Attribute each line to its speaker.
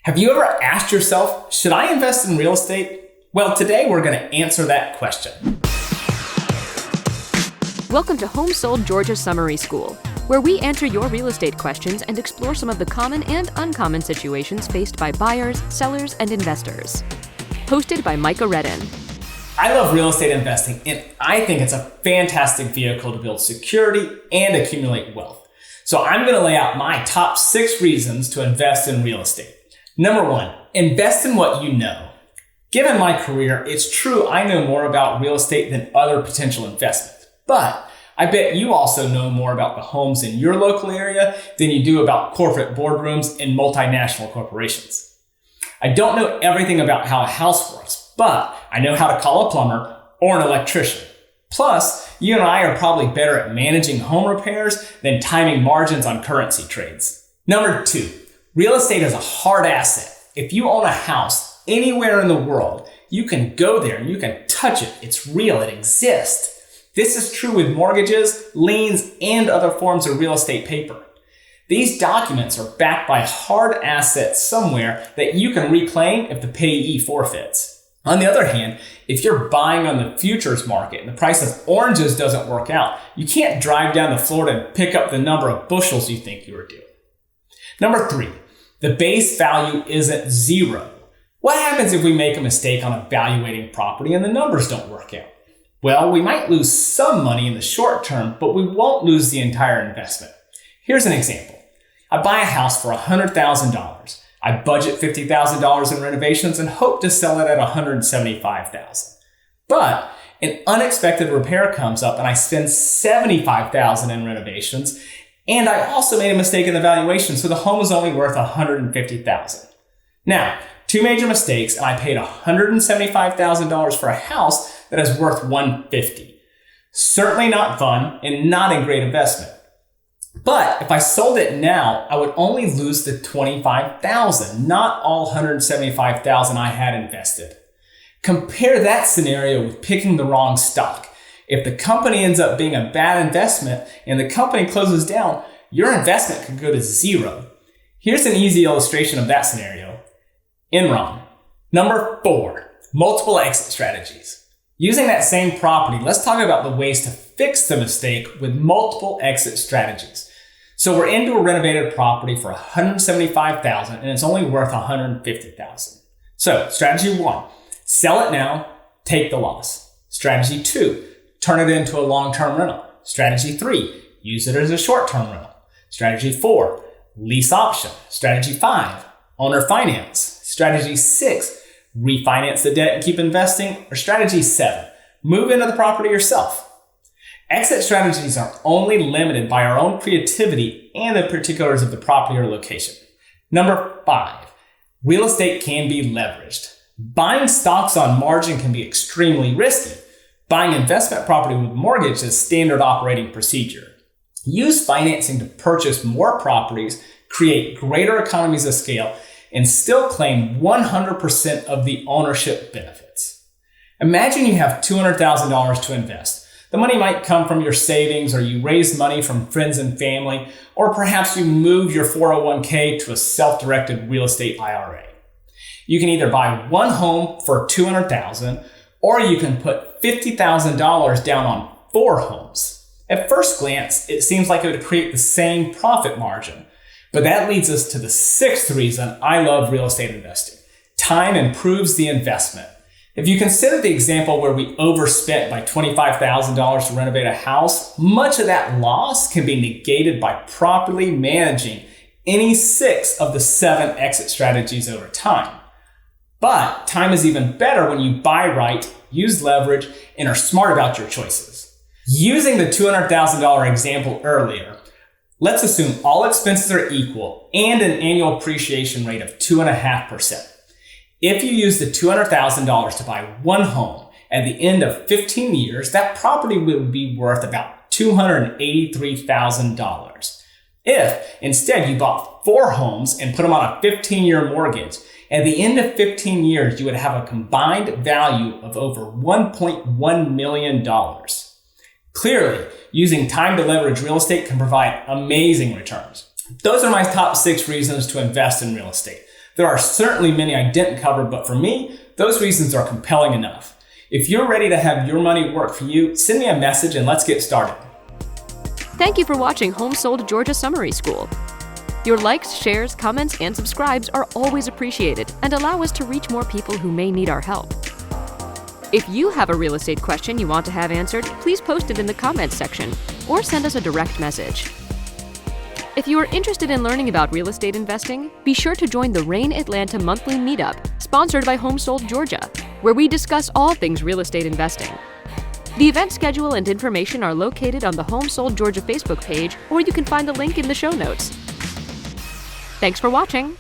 Speaker 1: Have you ever asked yourself, should I invest in real estate? Well, today we're going to answer that question.
Speaker 2: Welcome to HomeSold GA Summary School, where we answer your real estate questions and explore some of the common and uncommon situations faced by buyers, sellers, and investors. Hosted by Micah Redden.
Speaker 1: I love real estate investing, and I think it's a fantastic vehicle to build security and accumulate wealth. So I'm going to lay out my top 6 reasons to invest in real estate. Number 1, invest in what you know. Given my career, it's true I know more about real estate than other potential investments, but I bet you also know more about the homes in your local area than you do about corporate boardrooms and multinational corporations. I don't know everything about how a house works, but I know how to call a plumber or an electrician. Plus, you and I are probably better at managing home repairs than timing margins on currency trades. Number 2, real estate is a hard asset. If you own a house anywhere in the world, you can go there and you can touch it. It's real, it exists. This is true with mortgages, liens, and other forms of real estate paper. These documents are backed by hard assets somewhere that you can reclaim if the payee forfeits. On the other hand, if you're buying on the futures market and the price of oranges doesn't work out, you can't drive down to Florida and pick up the number of bushels you think you were due. Number 3, the base value isn't 0. What happens if we make a mistake on evaluating property and the numbers don't work out? Well, we might lose some money in the short term, but we won't lose the entire investment. Here's an example. I buy a house for $100,000. I budget $50,000 in renovations and hope to sell it at $175,000. But an unexpected repair comes up and I spend $75,000 in renovations, and I also made a mistake in the valuation, so the home is only worth $150,000. Now, 2 major mistakes, and I paid $175,000 for a house that is worth $150,000. Certainly not fun and not a great investment. But if I sold it now, I would only lose the $25,000, not all $175,000 I had invested. Compare that scenario with picking the wrong stock. If the company ends up being a bad investment and the company closes down, your investment could go to 0. Here's an easy illustration of that scenario. Enron. Number 4, multiple exit strategies. Using that same property, let's talk about the ways to fix the mistake with multiple exit strategies. So we're into a renovated property for $175,000 and it's only worth $150,000. So strategy 1, sell it now, take the loss. Strategy 2, turn it into a long-term rental. Strategy 3, use it as a short-term rental. Strategy 4, lease option. Strategy 5, owner finance. Strategy 6, refinance the debt and keep investing. Or strategy 7, move into the property yourself. Exit strategies are only limited by our own creativity and the particulars of the property or location. Number 5, real estate can be leveraged. Buying stocks on margin can be extremely risky. Buying investment property with mortgage is standard operating procedure. Use financing to purchase more properties, create greater economies of scale, and still claim 100% of the ownership benefits. Imagine you have $200,000 to invest. The money might come from your savings, or you raise money from friends and family, or perhaps you move your 401k to a self-directed real estate IRA. You can either buy one home for $200,000, or you can put $50,000 down on 4 homes. At first glance, it seems like it would create the same profit margin. But that leads us to the 6th reason I love real estate investing. Time improves the investment. If you consider the example where we overspent by $25,000 to renovate a house, much of that loss can be negated by properly managing any 6 of the 7 exit strategies over time. But time is even better when you buy right, use leverage, and are smart about your choices. Using the $200,000 example earlier, let's assume all expenses are equal and an annual appreciation rate of 2.5%. If you use the $200,000 to buy one home, at the end of 15 years, that property would be worth about $283,000. If instead you bought 4 homes and put them on a 15-year mortgage, at the end of 15 years, you would have a combined value of over $1.1 million. Clearly, using time to leverage real estate can provide amazing returns. Those are my top 6 reasons to invest in real estate. There are certainly many I didn't cover, but for me, those reasons are compelling enough. If you're ready to have your money work for you, send me a message and let's get started.
Speaker 2: Thank you for watching HomeSold GA Summary School. Your likes, shares, comments, and subscribes are always appreciated and allow us to reach more people who may need our help. If you have a real estate question you want to have answered, please post it in the comments section or send us a direct message. If you are interested in learning about real estate investing, be sure to join the Rain Atlanta monthly meetup sponsored by HomeSold Georgia, where we discuss all things real estate investing. The event schedule and information are located on the HomeSold Georgia Facebook page, or you can find the link in the show notes. Thanks for watching.